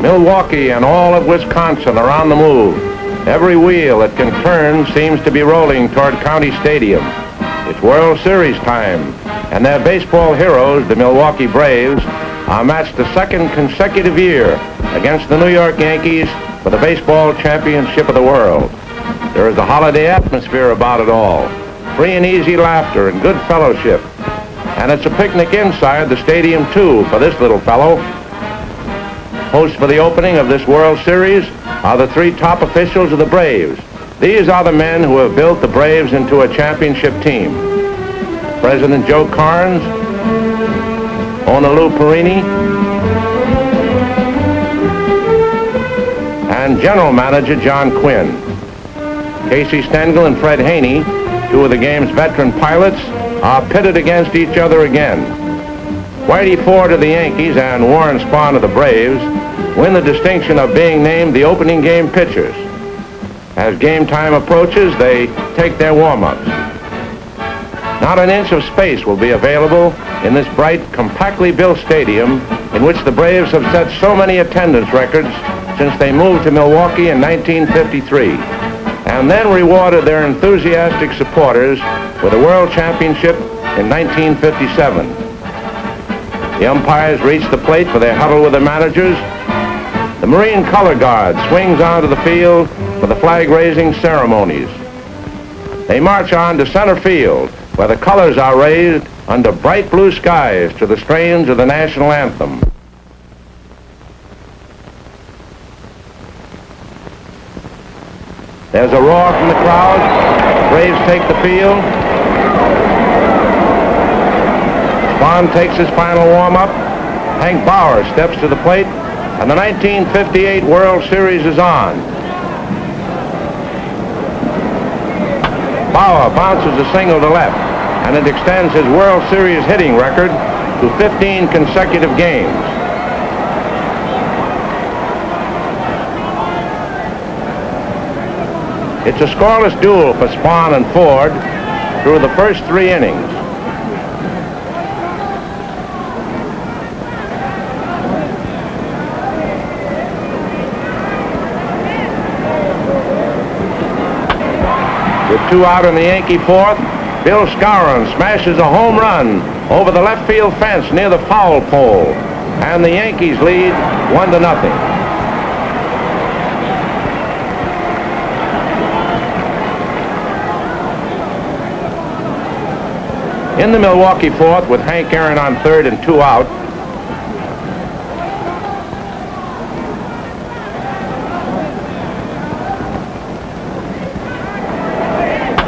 Milwaukee and all of Wisconsin are on the move. Every wheel that can turn seems to be rolling toward County Stadium. It's World Series time, and their baseball heroes, the Milwaukee Braves, are matched the second consecutive year against the New York Yankees for the baseball championship of the world. There is a holiday atmosphere about it all, free and easy laughter and good fellowship. And it's a picnic inside the stadium, too, for this little fellow. Hosts for the opening of this World Series are the three top officials of the Braves. These are the men who have built the Braves into a championship team. President Joe Carnes, owner Lou Perini, and General Manager John Quinn. Casey Stengel and Fred Haney, two of the game's veteran pilots, are pitted against each other again. Whitey Ford of the Yankees and Warren Spahn of the Braves win the distinction of being named the opening game pitchers. As game time approaches, they take their warm-ups. Not an inch of space will be available in this bright, compactly built stadium in which the Braves have set so many attendance records since they moved to Milwaukee in 1953, and then rewarded their enthusiastic supporters with a World Championship in 1957. The umpires reach the plate for their huddle with the managers. The Marine Color Guard swings onto the field for the flag-raising ceremonies. They march on to center field, where the colors are raised under bright blue skies to the strains of the national anthem. There's a roar from the crowd. The Braves take the field. Spahn takes his final warm-up. Hank Bauer steps to the plate, and the 1958 World Series is on. Bauer bounces a single to left, and it extends his World Series hitting record to 15 consecutive games. It's a scoreless duel for Spahn and Ford through the first three innings. With two out in the Yankee fourth, Bill Skowron smashes a home run over the left field fence near the foul pole, and the Yankees lead 1-0. In the Milwaukee fourth, with Hank Aaron on third and two out,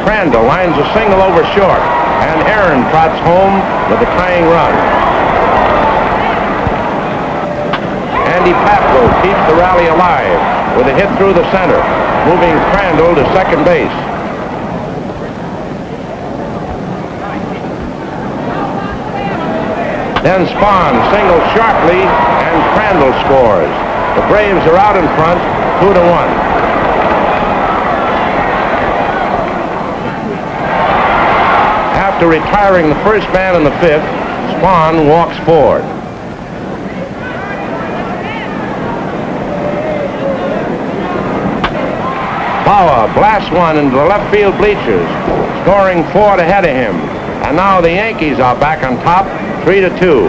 Crandall lines a single over short, and Aaron trots home with a tying run. Andy Pafko keeps the rally alive with a hit through the center, moving Crandall to second base. Then Spahn singles sharply, and Crandall scores. The Braves are out in front, 2-1. After retiring the first man in the fifth, Spahn walks forward. Bauer blasts one into the left field bleachers, scoring Ford ahead of him. And now the Yankees are back on top, 3-2.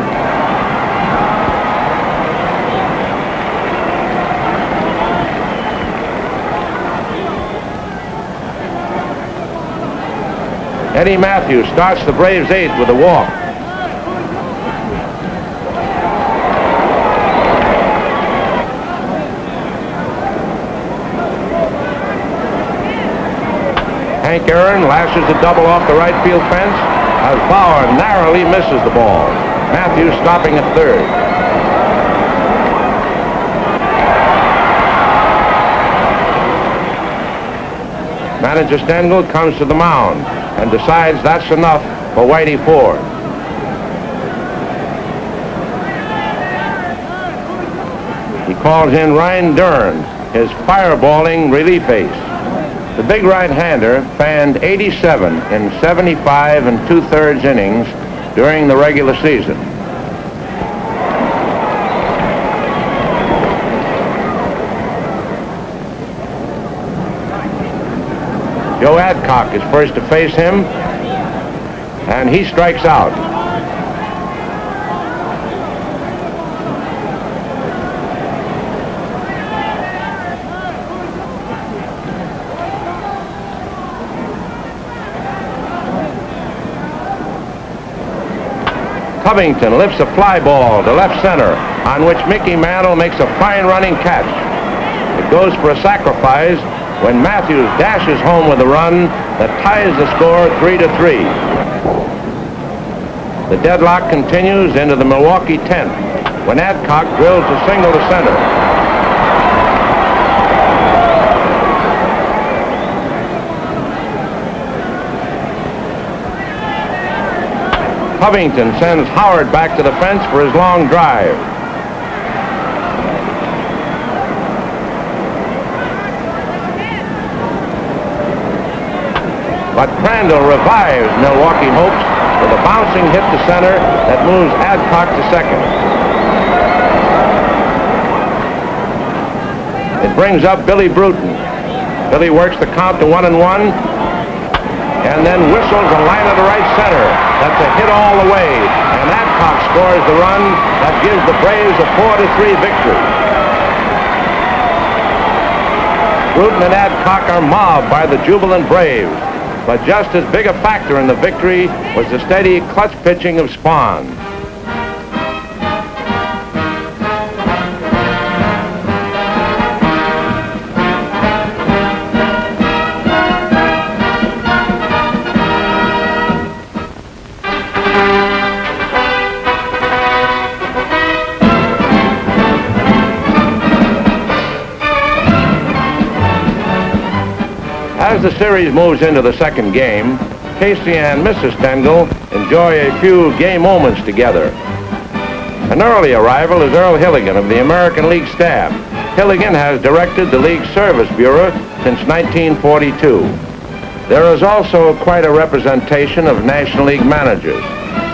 Eddie Mathews starts the Braves' eighth with a walk. Hank Aaron lashes a double off the right field fence as Bauer narrowly misses the ball. Mathews stopping at third. Manager Stengel comes to the mound and decides that's enough for Whitey Ford. He calls in Ryan Dern, his fireballing relief ace. The big right-hander fanned 87 in 75 2/3 innings during the regular season. Joe Adcock is first to face him, and he strikes out. Covington lifts a fly ball to left center, on which Mickey Mantle makes a fine running catch. It goes for a sacrifice when Mathews dashes home with a run that ties the score 3-3. The deadlock continues into the Milwaukee 10th when Adcock drills a single to center. Covington sends Howard back to the fence for his long drive. But Crandall revives Milwaukee hopes with a bouncing hit to center that moves Adcock to second. It brings up Billy Bruton. Billy works the count to 1-1 and then whistles a line to right center. That's a hit all the way, and Adcock scores the run that gives the Braves a 4-3 victory. Bruton and Adcock are mobbed by the jubilant Braves, but just as big a factor in the victory was the steady clutch pitching of Spahn. As the series moves into the second game, Casey and Mrs. Stengel enjoy a few gay moments together. An early arrival is Earl Hilligan of the American League staff. Hilligan has directed the League Service Bureau since 1942. There is also quite a representation of National League managers.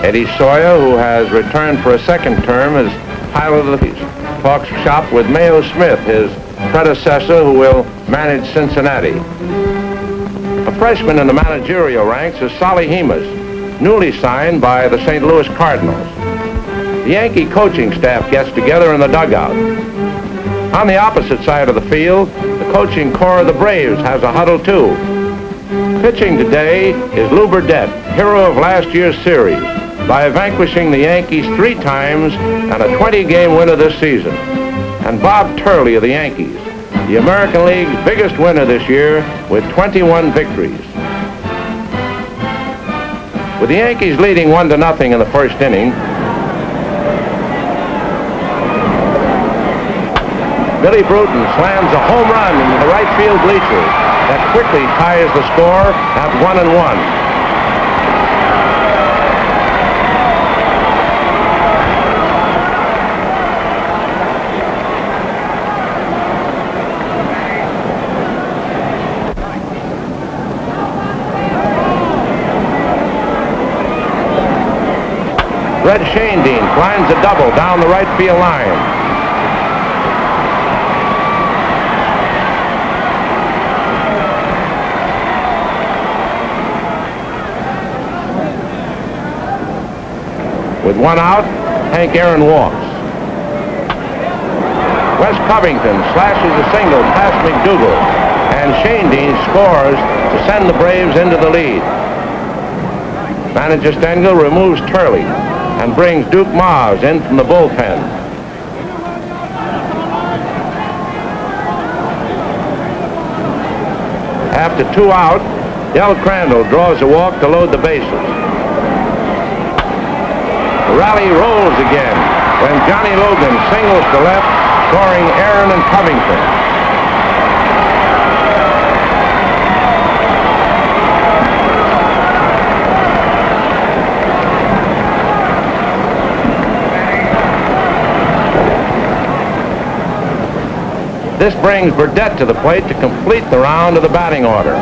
Eddie Sawyer, who has returned for a second term as pilot of the talks shop with Mayo Smith, his predecessor, who will manage Cincinnati. A freshman in the managerial ranks is Solly Hemus, newly signed by the St. Louis Cardinals. The Yankee coaching staff gets together in the dugout. On the opposite side of the field, the coaching corps of the Braves has a huddle too. Pitching today is Lou Burdette, hero of last year's series, by vanquishing the Yankees 3 times and a 20-game winner this season. And Bob Turley of the Yankees, the American League's biggest winner this year with 21 victories. With the Yankees leading 1-0 in the first inning, Billy Bruton slams a home run into the right field bleachers that quickly ties the score at 1-1. Red Shandine finds a double down the right field line. With 1 out, Hank Aaron walks. Wes Covington slashes a single past McDougal, and Shandine scores to send the Braves into the lead. Manager Stengel removes Turley and brings Duke Mars in from the bullpen. After 2 out, Del Crandall draws a walk to load the bases. The rally rolls again when Johnny Logan singles to left, scoring Aaron and Covington. This brings Burdette to the plate to complete the round of the batting order.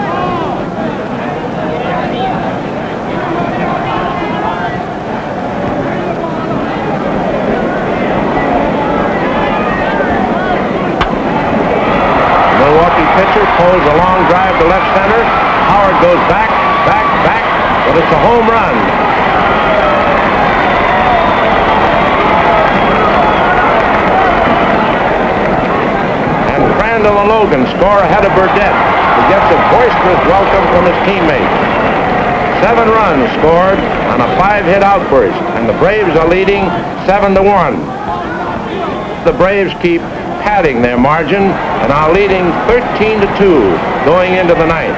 The Milwaukee pitcher pulls a long drive to left center. Howard goes back, but it's a home run. And Crandall and Logan score ahead of Burdett, who gets a boisterous welcome from his teammates. 7 runs scored on a 5-hit outburst, and the Braves are leading 7-1. The Braves keep padding their margin and are leading 13-2 going into the ninth.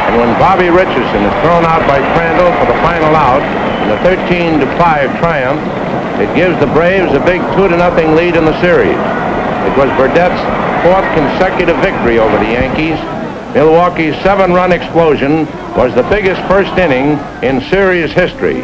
And when Bobby Richardson is thrown out by Crandall for the final out in a 13-5 triumph, it gives the Braves a big 2-0 lead in the series. It was Burdett's 4th consecutive victory over the Yankees. Milwaukee's 7-run explosion was the biggest first inning in series history.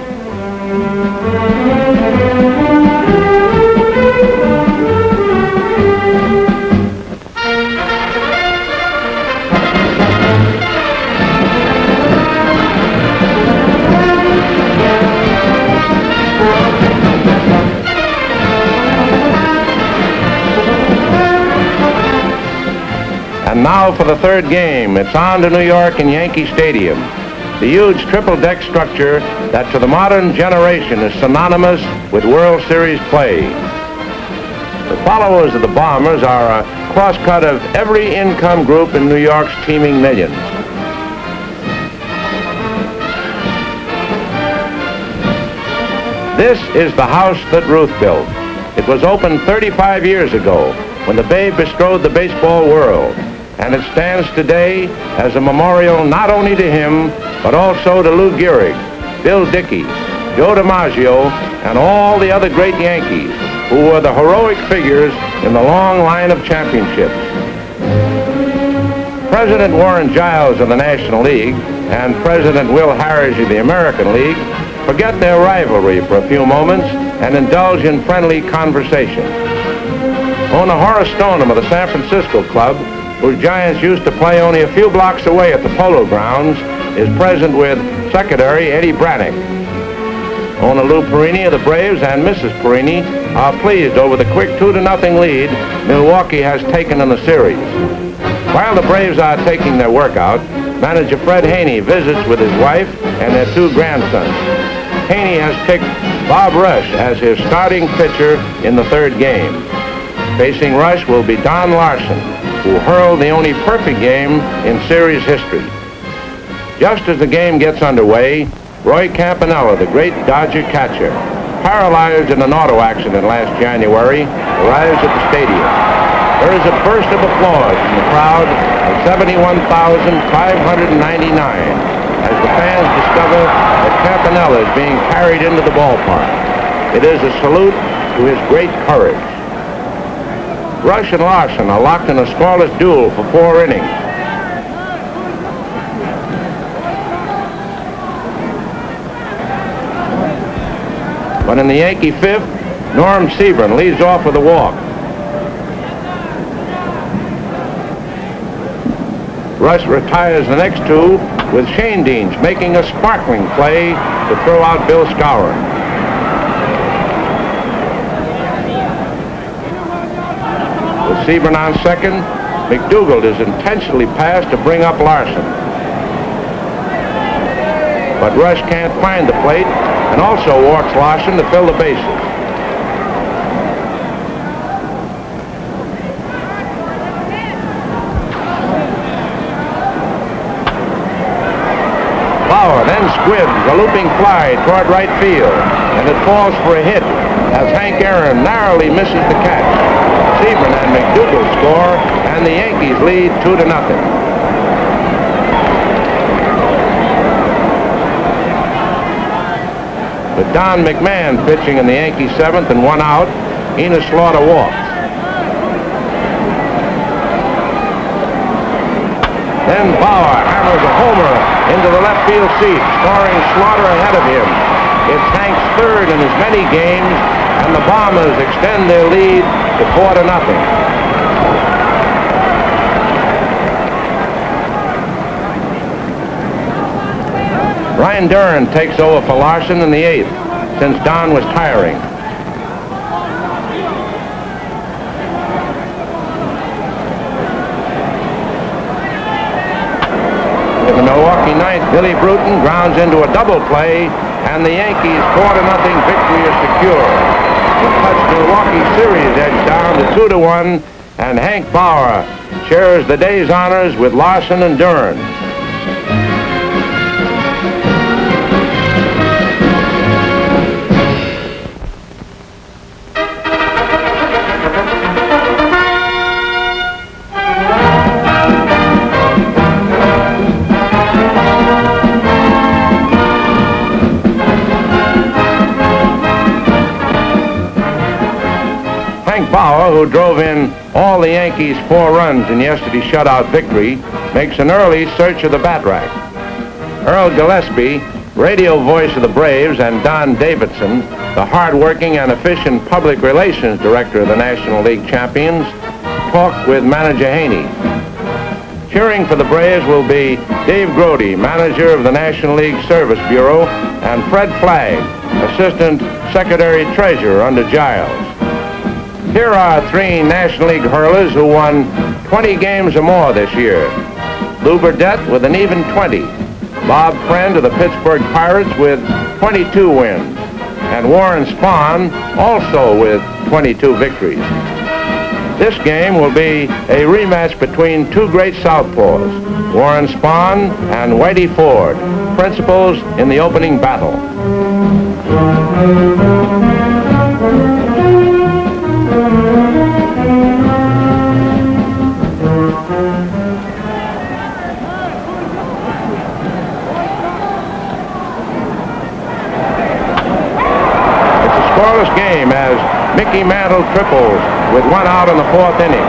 And now for the third game. It's on to New York and Yankee Stadium. The huge triple-deck structure that to the modern generation is synonymous with World Series play. The followers of the Bombers are a cross-cut of every income group in New York's teeming millions. This is the house that Ruth built. It was opened 35 years ago when the Babe bestrode the baseball world. And it stands today as a memorial not only to him, but also to Lou Gehrig, Bill Dickey, Joe DiMaggio, and all the other great Yankees who were the heroic figures in the long line of championships. President Warren Giles of the National League and President Will Harris of the American League forget their rivalry for a few moments and indulge in friendly conversation. Owner Horace Stoneham of the San Francisco Club, whose Giants used to play only a few blocks away at the Polo Grounds, is present with Secretary Eddie Braddock. Owner Lou Perini of the Braves and Mrs. Perini are pleased over the quick 2-0 lead Milwaukee has taken in the series. While the Braves are taking their workout, manager Fred Haney visits with his wife and their 2 grandsons. Haney has picked Bob Rush as his starting pitcher in the third game. Facing Rush will be Don Larson, who hurled the only perfect game in series history. Just as the game gets underway, Roy Campanella, the great Dodger catcher, paralyzed in an auto accident last January, arrives at the stadium. There is a burst of applause from the crowd of 71,599 as the fans discover that Campanella is being carried into the ballpark. It is a salute to his great courage. Rush and Larson are locked in a scoreless duel for 4 innings. But in the Yankee 5th, Norm Sebring leads off with a walk. Rush retires the next 2 with Shane Deans making a sparkling play to throw out Bill Skowron. With Sebring on second, McDougald is intentionally passed to bring up Larson. But Rush can't find the plate and also walks Larson to fill the bases. Bauer then squibs a looping fly toward right field, and it falls for a hit as Hank Aaron narrowly misses the catch. Sebring and McDougald score, and the Yankees lead 2-0. With Don McMahon pitching in the Yankee 7th and 1 out, Enos Slaughter walks. Then Bauer hammers a homer into the left field seat, scoring Slaughter ahead of him. It's Hank's 3rd in as many games, and the Bombers extend their lead to 4-0. Ryan Duran takes over for Larson in the 8th, since Don was tiring. the Milwaukee ninth, Billy Bruton grounds into a double play, and the Yankees' 4-0 victory is secure. The touched Milwaukee series edged down to 2-1, and Hank Bauer shares the day's honors with Larson and Duran. Hank Bauer, who drove in all the Yankees' 4 runs in yesterday's shutout victory, makes an early search of the bat rack. Earl Gillespie, radio voice of the Braves, and Don Davidson, the hard-working and efficient public relations director of the National League champions, talk with manager Haney. Cheering for the Braves will be Dave Grody, manager of the National League Service Bureau, and Fred Flagg, assistant secretary-treasurer under Giles. Here are 3 National League hurlers who won 20 games or more this year. Lou Burdette with an even 20. Bob Friend of the Pittsburgh Pirates with 22 wins. And Warren Spahn also with 22 victories. This game will be a rematch between 2 great southpaws, Warren Spahn and Whitey Ford, principals in the opening battle. Scoreless game as Mickey Mantle triples with 1 out in the 4th inning.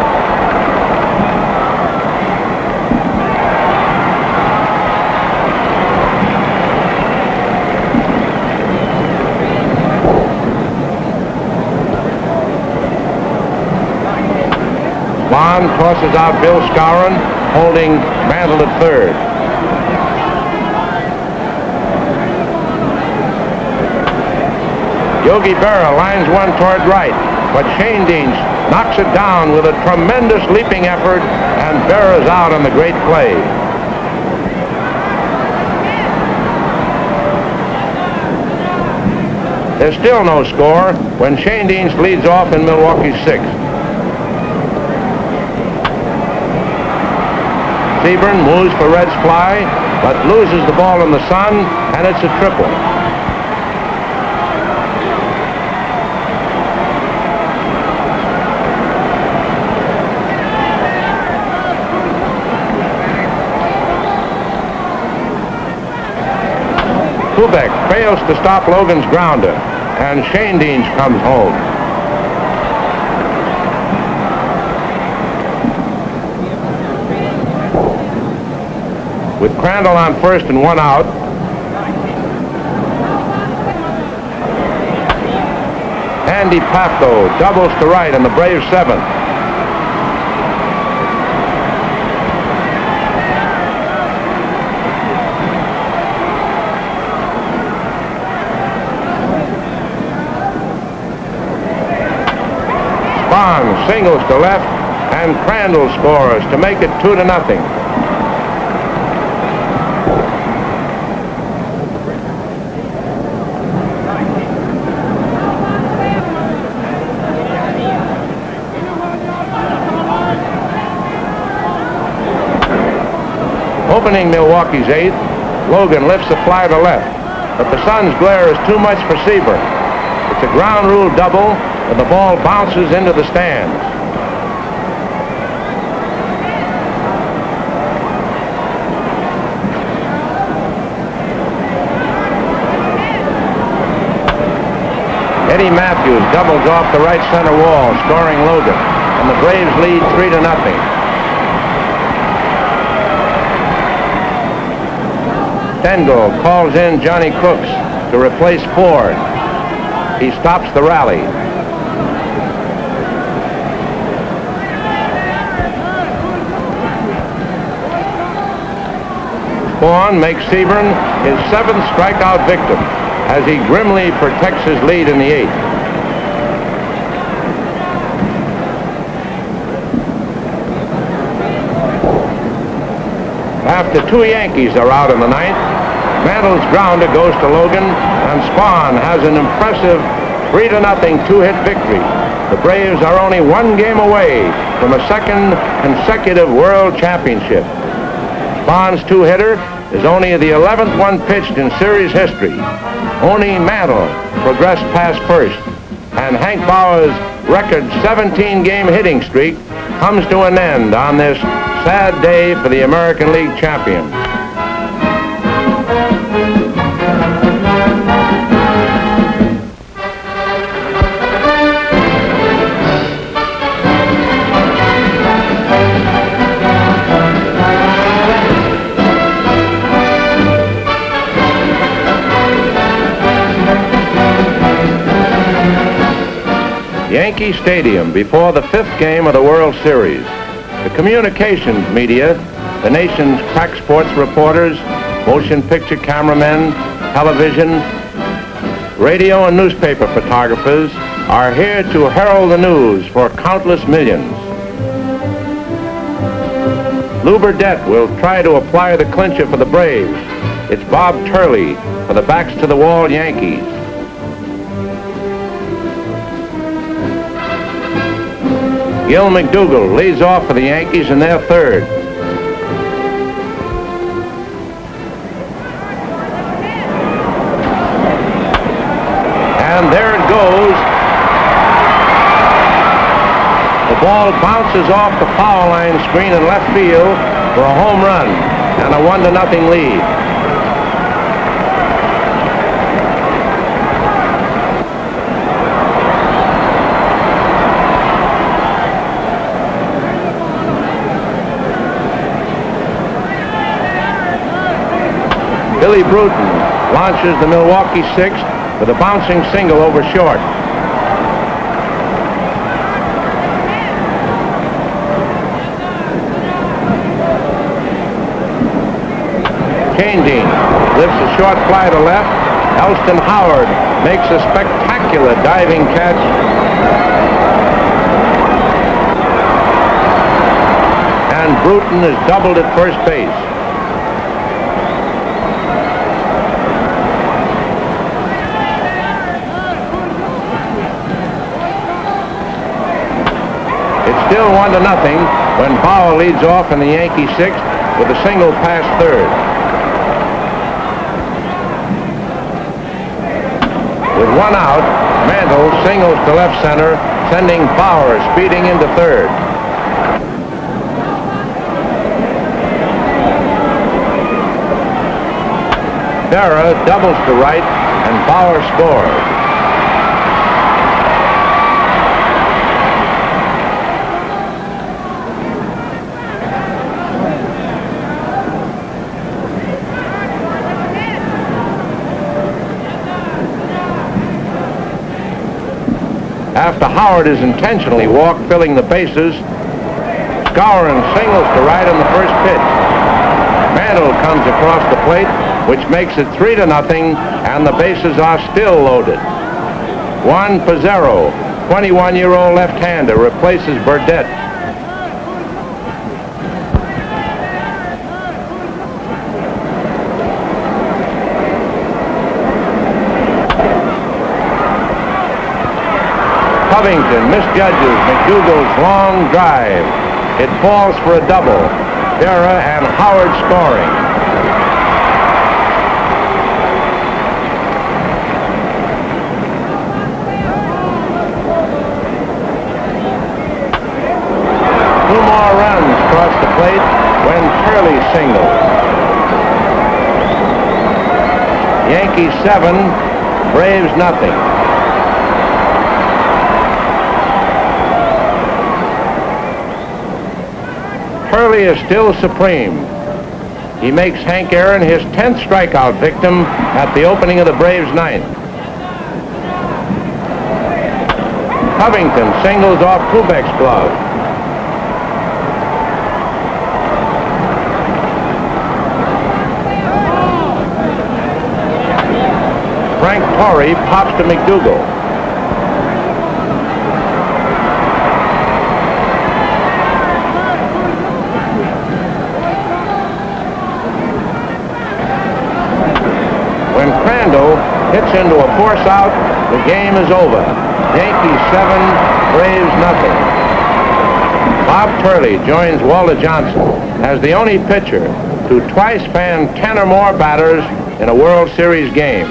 Spahn tosses out Bill Skowron, holding Mantle at third. Yogi Berra lines one toward right, but Shane Deans knocks it down with a tremendous leaping effort, and Berra's out on the great play. There's still no score when Shane Deans leads off in Milwaukee's 6th. Seaborn moves for Red's fly, but loses the ball in the sun, and it's a triple. Kubek fails to stop Logan's grounder, and Shane Deans comes home. With Crandall on first and 1 out, Andy Pafko doubles to right in the Braves' 7th. Spahn singles to left, and Crandall scores to make it 2-0. Opening Milwaukee's 8th, Logan lifts a fly to left, but the sun's glare is too much for Seaborn. It's a ground rule double, and the ball bounces into the stands. Eddie Mathews doubles off the right center wall, scoring Logan, and the Braves lead 3-0. Stengel calls in Johnny Crooks to replace Ford. He stops the rally. Spahn makes Seaborn his 7th strikeout victim as he grimly protects his lead in the 8th. After the two Yankees are out in the ninth. Mantle's grounder goes to Logan, and Spahn has an impressive 3-0 two-hit victory. The Braves are only one game away from a second consecutive World Championship. Spahn's two-hitter is only the 11th one pitched in series history. Only Mantle progressed past first, and Hank Bauer's record 17-game hitting streak comes to an end on this sad day for the American League champions. Yankee Stadium before the fifth game of the World Series. The communications media, the nation's crack sports reporters, motion picture cameramen, television, radio and newspaper photographers are here to herald the news for countless millions. Lou Burdett will try to apply the clincher for the Braves. It's Bob Turley for the backs-to-the-wall Yankees. Gil McDougall leads off for the Yankees in their third. And there it goes. The ball bounces off the foul line screen in left field for a home run and a 1-0 lead. Billy Bruton launches the Milwaukee sixth with a bouncing single over short. Dean lifts a short fly to left. Elston Howard makes a spectacular diving catch. And Bruton is doubled at first base. Still 1-0 when Bauer leads off in the Yankee sixth with a single past third. With one out, Mantle singles to left center, sending Bauer speeding into third. Berra doubles to right, and Bauer scores. After Howard is intentionally walked, filling the bases, Skowron singles to right on the first pitch. Mantle comes across the plate, which makes it 3-0, and the bases are still loaded. Juan Pizarro, 21-year-old left-hander, replaces Burdett. Covington misjudges McDougall's long drive. It falls for a double. Berra and Howard scoring. Two more runs cross the plate when Turley singles. Yankees 7, Braves nothing. Turley is still supreme. He makes Hank Aaron his 10th strikeout victim at the opening of the Braves' ninth. Covington singles off Kubek's glove. Frank Torrey pops to McDougall. When Crandall hits into a force out, the game is over. Yankees 7, Braves nothing. Bob Turley joins Walter Johnson as the only pitcher to twice fan 10 or more batters in a World Series game.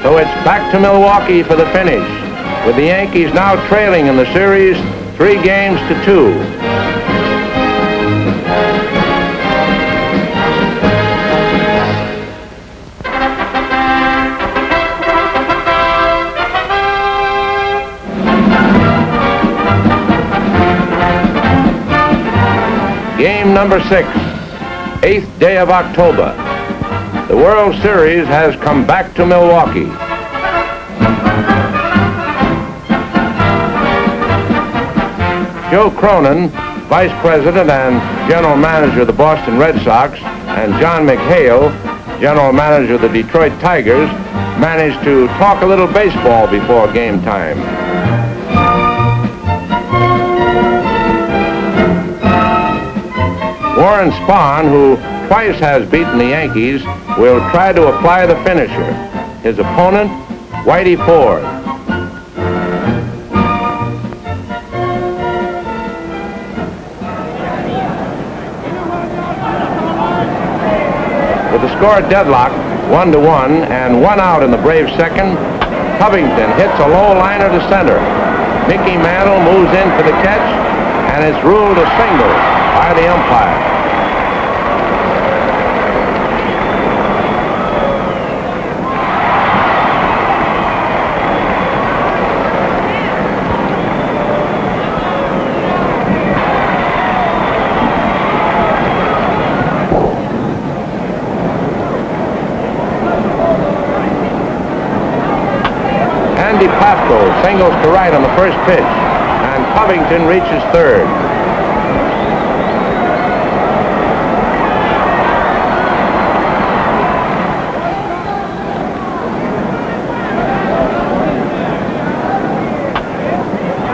So it's back to Milwaukee for the finish, with the Yankees now trailing in the series 3 games to 2. Game number 6, 8th day of October. The World Series has come back to Milwaukee. Joe Cronin, Vice President and General Manager of the Boston Red Sox, and John McHale, General Manager of the Detroit Tigers, managed to talk a little baseball before game time. Warren Spahn, who twice has beaten the Yankees, will try to apply the finisher. His opponent, Whitey Ford. With the score deadlocked, 1-1, and 1 out in the Braves' second, Covington hits a low liner to center. Mickey Mantle moves in for the catch, and it's ruled a single by the umpire. Singles to right on the first pitch, and Covington reaches third.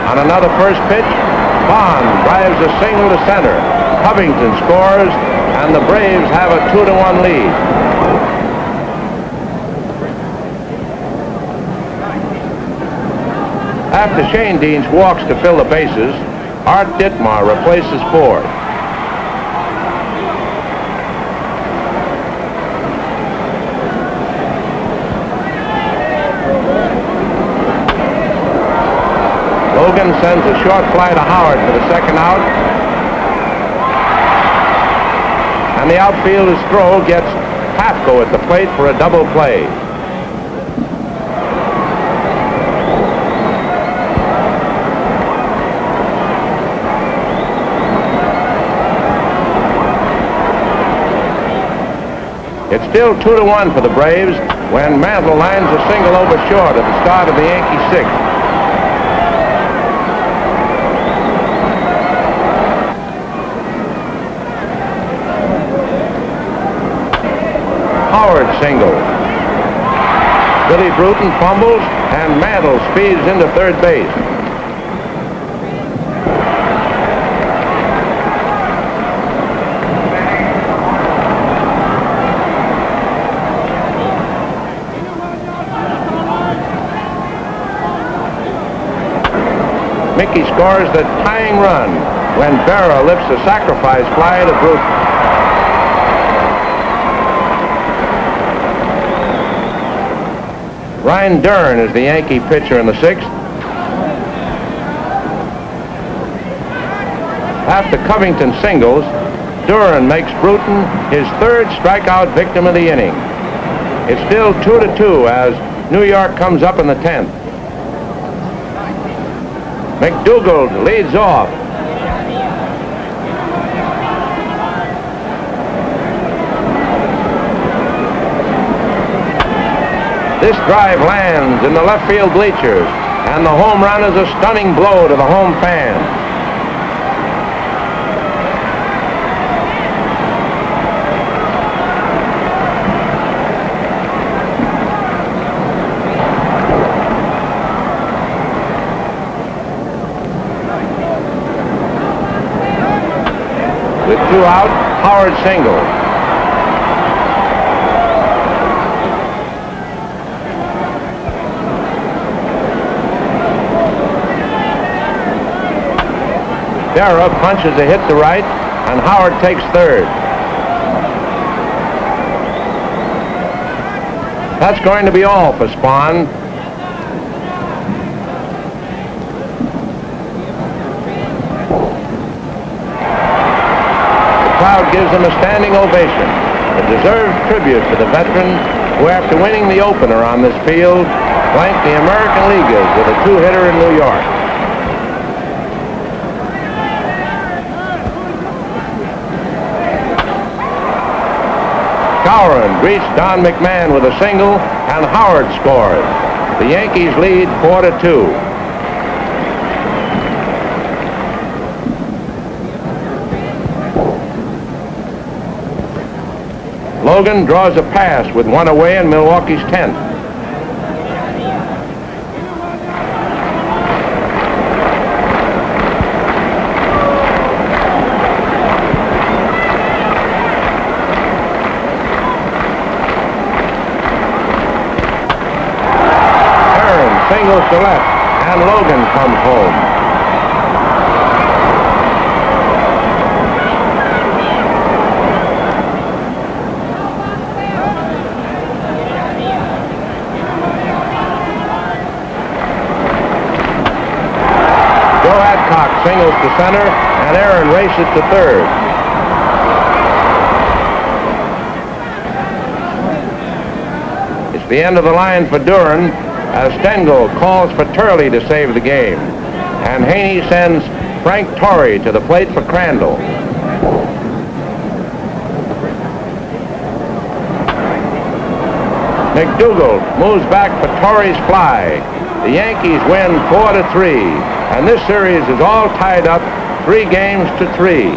On another first pitch, Bond drives a single to center. Covington scores, and the Braves have a 2-1 lead. After Shane Deans walks to fill the bases, Art Ditmar replaces Ford. Logan sends a short fly to Howard for the second out. And the outfielder's throw gets Pafko at the plate for a double play. It's still 2-1 for the Braves when Mantle lines a single over short at the start of the Yankee sixth. Howard single. Billy Bruton fumbles and Mantle speeds into third base. Mickey scores the tying run when Berra lifts a sacrifice fly to Bruton. Ryan Dern is the Yankee pitcher in the sixth. After Covington singles, Dern makes Bruton his third strikeout victim of the inning. It's still 2-2 as New York comes up in the 10th. McDougald leads off. This drive lands in the left field bleachers, and the home run is a stunning blow to the home fans. With 2 out, Howard singles. Berra punches a hit to right, and Howard takes third. That's going to be all for Spahn. The crowd gives him a standing ovation, a deserved tribute to the veteran who, after winning the opener on this field, blanked the American Leaguers with a two-hitter in New York. Cowron greets Don McMahon with a single, and Howard scores. The Yankees lead 4-2. Logan draws a pass with one away in Milwaukee's 10th. Singles to left, and Logan comes home. Joe Adcock singles to center, and Aaron races to third. It's the end of the line for Duran, as Stengel calls for Turley to save the game, and Haney sends Frank Torrey to the plate for Crandall. McDougald moves back for Torrey's fly. The Yankees win 4-3, and this series is all tied up 3-3.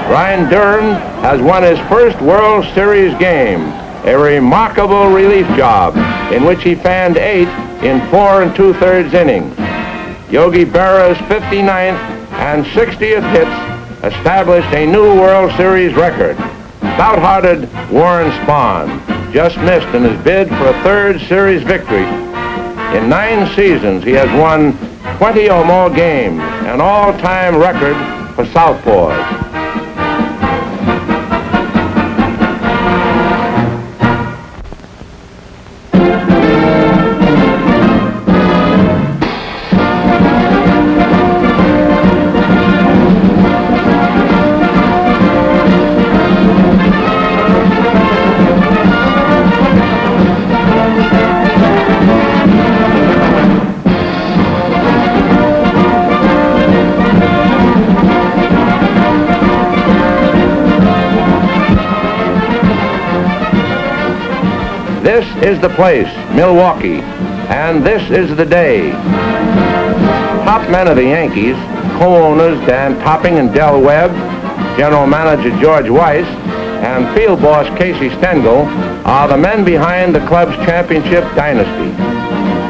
Brian Duran has won his first World Series game, a remarkable relief job in which he fanned 8 in 4 2/3 innings. Yogi Berra's 59th and 60th hits established a new World Series record. Stout-hearted Warren Spahn just missed in his bid for a third series victory. In 9 seasons, he has won 20 or more games, an all-time record for Southpaws. This is the place, Milwaukee, and this is the day. Top men of the Yankees, co-owners Dan Topping and Del Webb, general manager George Weiss, and field boss Casey Stengel are the men behind the club's championship dynasty.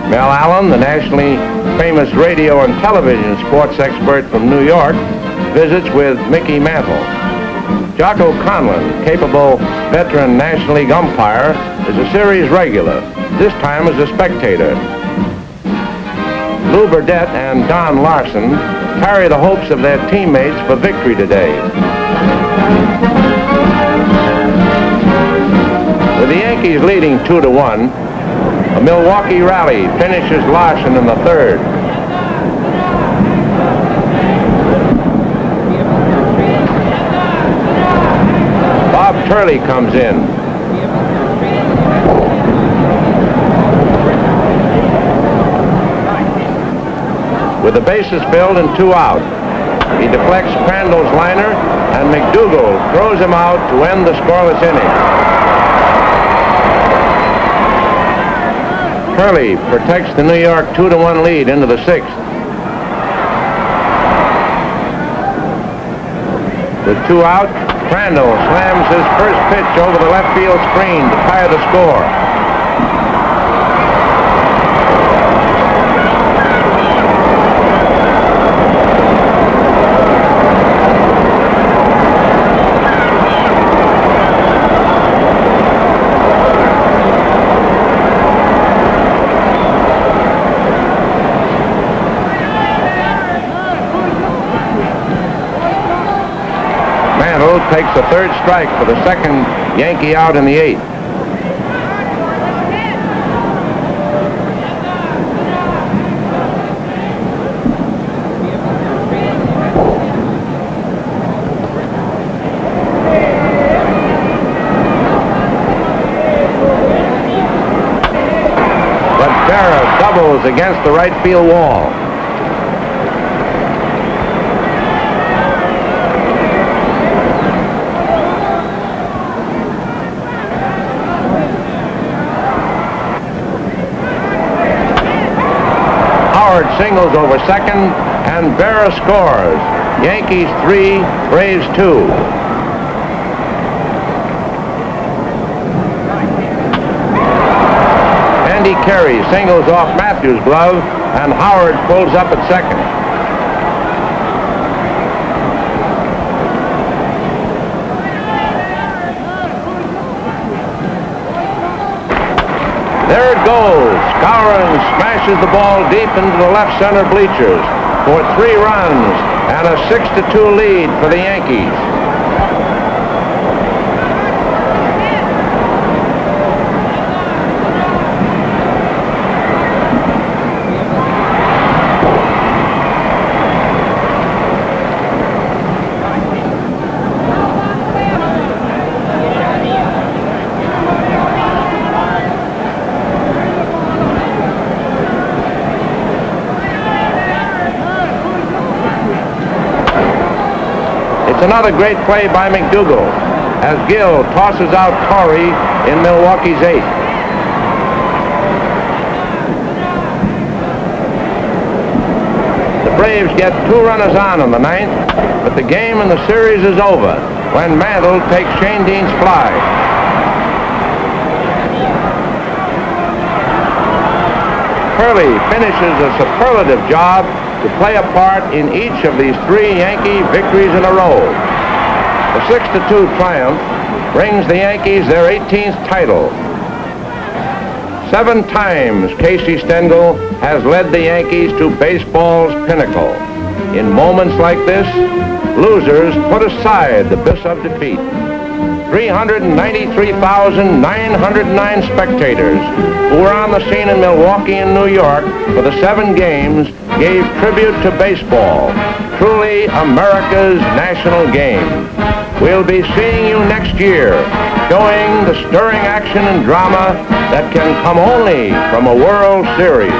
Mel Allen, the nationally famous radio and television sports expert from New York, visits with Mickey Mantle. Jocko Conlon, capable veteran National League umpire, is a series regular, this time as a spectator. Lou Burdette and Don Larson carry the hopes of their teammates for victory today. With the Yankees leading 2-1, a Milwaukee rally finishes Larson in the third. Bob Turley comes in. With the bases filled and 2 out, he deflects Crandall's liner, and McDougald throws him out to end the scoreless inning. Turley protects the New York 2-1 lead into the 6th. With 2 out, Crandall slams his first pitch over the left field screen to tie the score. takes the third strike for the second Yankee out in the eighth. But Berra doubles against the right field wall. Singles over second, and Berra scores. Yankees 3, Braves 2. Andy Carey singles off Mathews' glove, and Howard pulls up at second. There it goes. Skowron smashes the ball deep into the left center bleachers for 3 runs and a 6-2 lead for the Yankees. Another great play by McDougal as Gill tosses out Torrey in Milwaukee's eighth. The Braves get 2 runners on in the ninth, but the game and the series is over when Mantle takes Shane Dean's fly. Curley finishes a superlative job to play a part in each of these 3 Yankee victories in a row. The 6-2 triumph brings the Yankees their 18th title. 7 times Casey Stengel has led the Yankees to baseball's pinnacle. In moments like this, losers put aside the abyss of defeat. 393,909 spectators who were on the scene in Milwaukee and New York for the 7 games gave tribute to baseball, truly America's national game. We'll be seeing you next year, showing the stirring action and drama that can come only from a World Series.